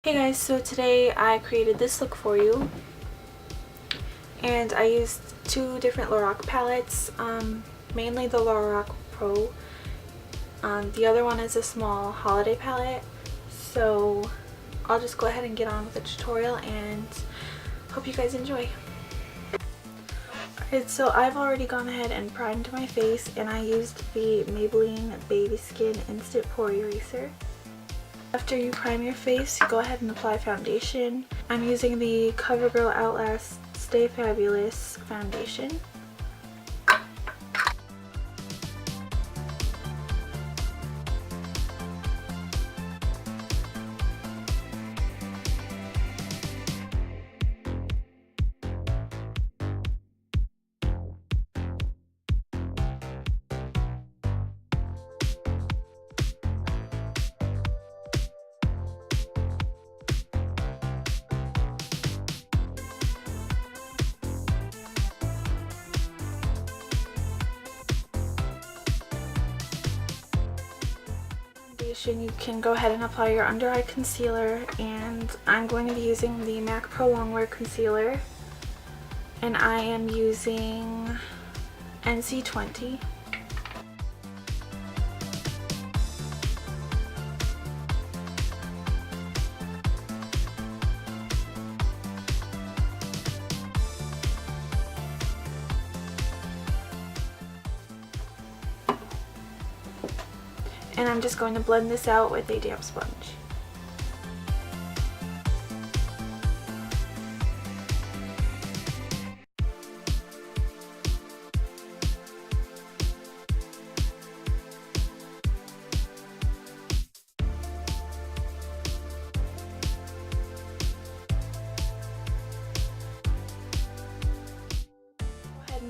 Hey guys, so today I created this look for you, and I used two different Lorac palettes, mainly the Lorac Pro. The other one is a small holiday palette, so I'll just go ahead and get on with the tutorial and hope you guys enjoy. Alright, so I've already gone ahead and primed my face, and I used the Maybelline Baby Skin Instant Pore Eraser. After you prime your face, go ahead and apply foundation. I'm using the CoverGirl Outlast Stay Fabulous foundation. You can go ahead and apply your under eye concealer, and I'm going to be using the MAC Pro Longwear Concealer, and I am using NC20. And I'm just going to blend this out with a damp sponge.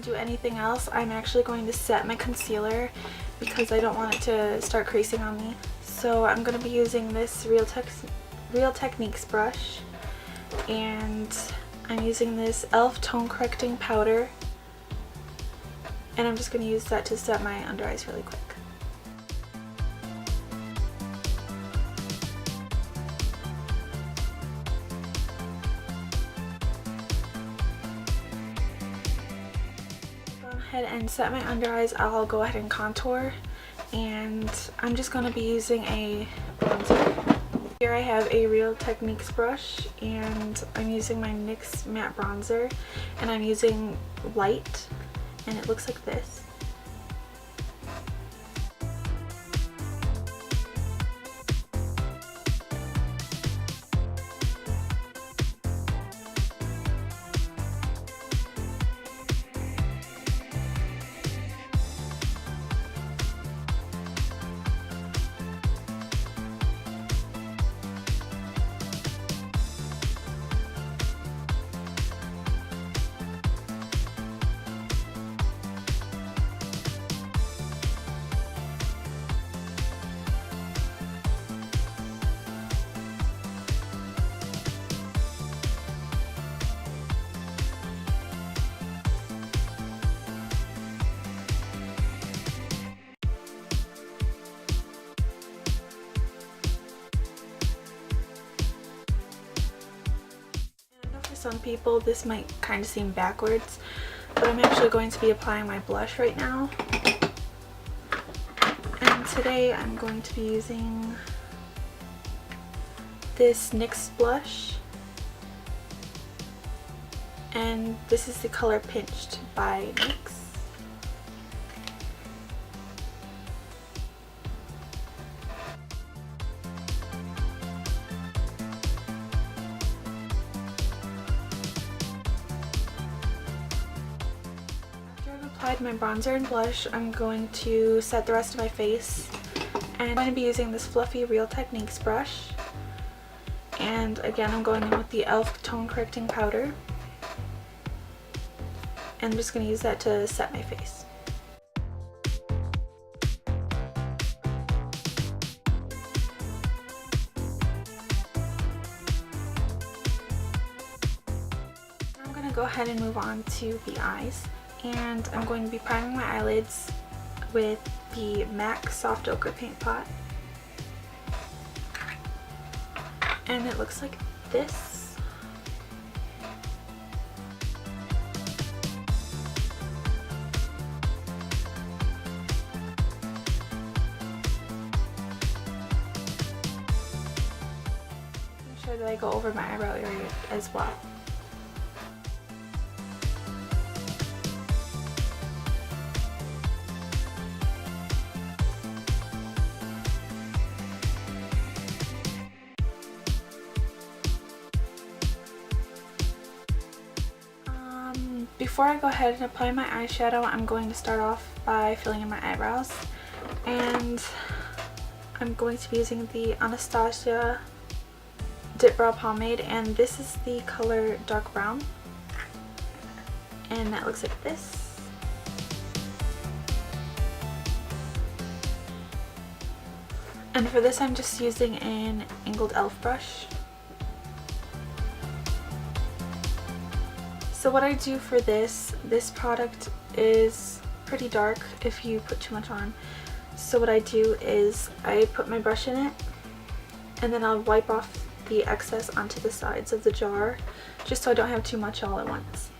Do anything else. I'm actually going to set my concealer because I don't want it to start creasing on me. So I'm going to be using this Real Techniques brush, and I'm using this e.l.f. tone correcting powder, and I'm just going to use that to set my under eyes really quick. And set my under eyes. I'll go ahead and contour, and I'm just going to be using a bronzer. Here I have a Real Techniques brush, and I'm using my NYX matte bronzer, and I'm using light, and it looks like this. Some people this might kind of seem backwards, but I'm actually going to be applying my blush right now. And today I'm going to be using this NYX blush, and this is the color Pinched by NYX. Applied my bronzer and blush, I'm going to set the rest of my face, and I'm going to be using this fluffy Real Techniques brush, and again I'm going in with the e.l.f. tone correcting powder, and I'm just going to use that to set my face. I'm going to go ahead and move on to the eyes. And I'm going to be priming my eyelids with the MAC Soft Ochre Paint Pot. and it looks like this. Make sure that I go over my eyebrow area as well. Before I go ahead and apply my eyeshadow, I'm going to start off by filling in my eyebrows, and I'm going to be using the Anastasia Dip Brow Pomade, and this is the color Dark Brown, and that looks like this. And for this I'm just using an angled elf brush. So what I do for this product is pretty dark if you put too much on. So what I do is I put my brush in it, and then I'll wipe off the excess onto the sides of the jar, just so I don't have too much all at once.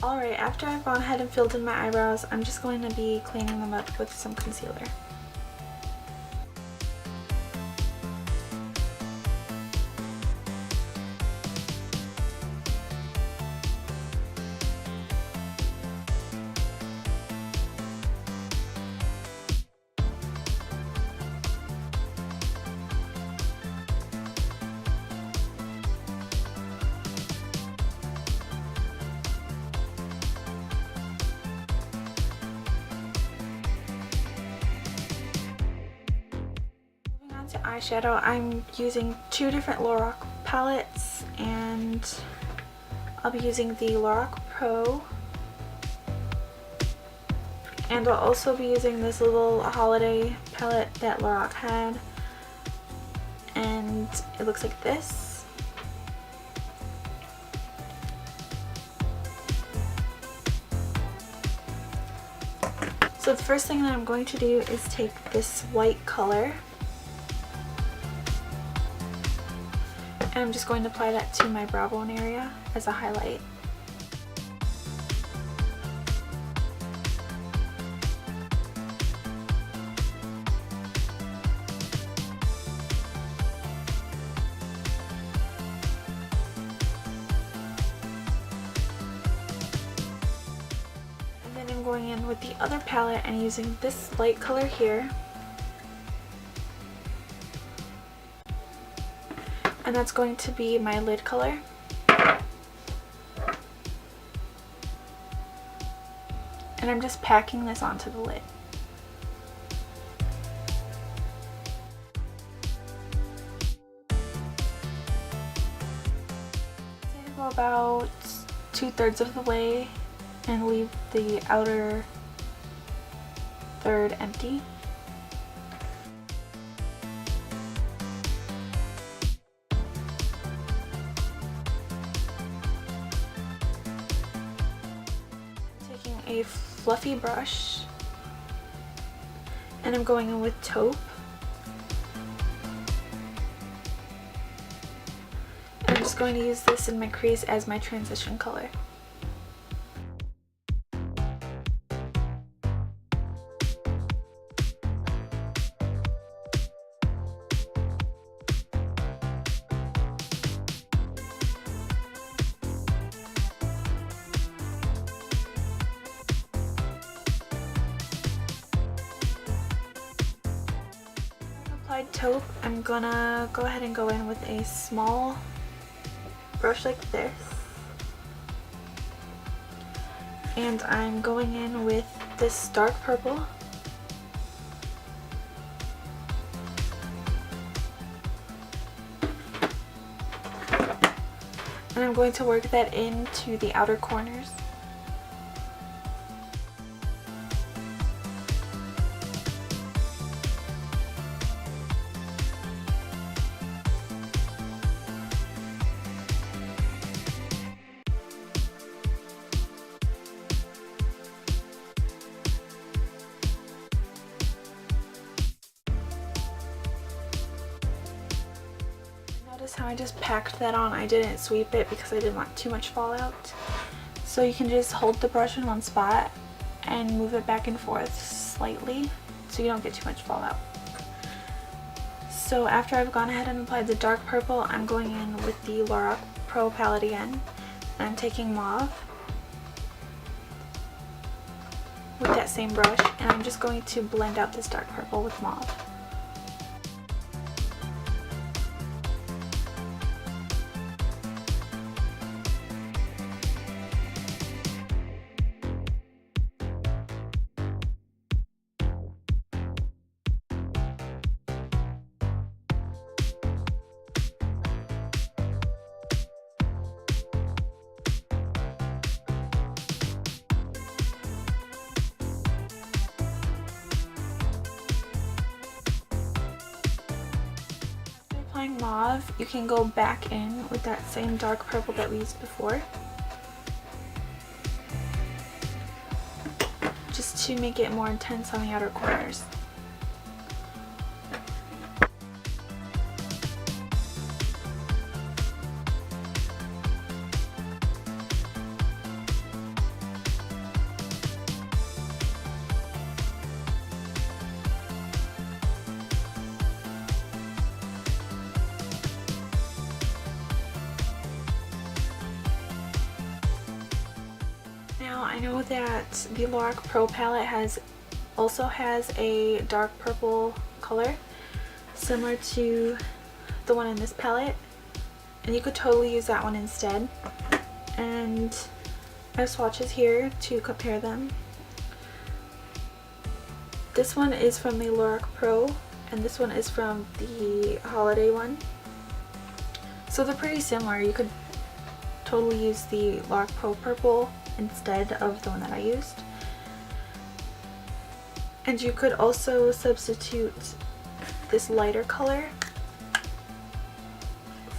Alright, after I've gone ahead and filled in my eyebrows, I'm just going to be cleaning them up with some concealer. To eyeshadow, I'm using two different Lorac palettes, and I'll be using the Lorac Pro, and I'll also be using this little holiday palette that Lorac had, and it looks like this. So the first thing that I'm going to do is take this white color, and I'm just going to apply that to my brow bone area as a highlight. And then I'm going in with the other palette and using this light color here. And that's going to be my lid color. And I'm just packing this onto the lid. So go about 2/3 of the way and leave the outer third empty. A fluffy brush, and I'm going in with taupe, and I'm just going to use this in my crease as my transition color. applied taupe, I'm gonna go ahead and go in with a small brush like this. And I'm going in with this dark purple. And I'm going to work that into the outer corners. Notice how I just packed that on. I didn't sweep it because I didn't want too much fallout. So you can just hold the brush in one spot and move it back and forth slightly so you don't get too much fallout. So after I've gone ahead and applied the dark purple, I'm going in with the Lorac Pro palette again. And I'm taking mauve with that same brush, and I'm just going to blend out this dark purple with mauve. Applying mauve, you can go back in with that same dark purple that we used before, just to make it more intense on the outer corners. Now I know that the Lorac Pro palette also has a dark purple color similar to the one in this palette, and you could totally use that one instead. And I have swatches here to compare them. This one is from the Lorac Pro and this one is from the holiday one. So they're pretty similar. You could totally use the Lorac Pro purple instead of the one that I used. And you could also substitute this lighter color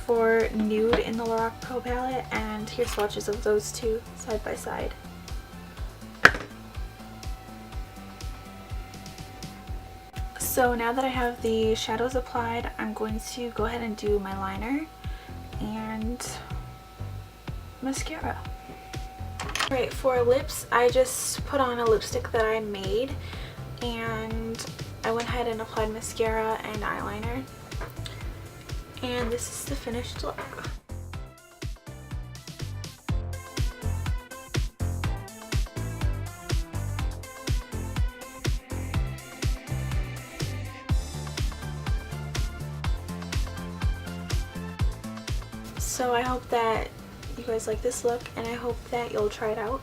for nude in the Lorac Pro palette, and here's swatches of those two side by side. So now that I have the shadows applied, I'm going to go ahead and do my liner and mascara. Alright, for lips, I just put on a lipstick that I made, and I went ahead and applied mascara and eyeliner, and this is the finished look. So I hope that you guys like this look, and I hope that you'll try it out.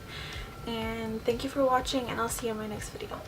And thank you for watching, and I'll see you in my next video.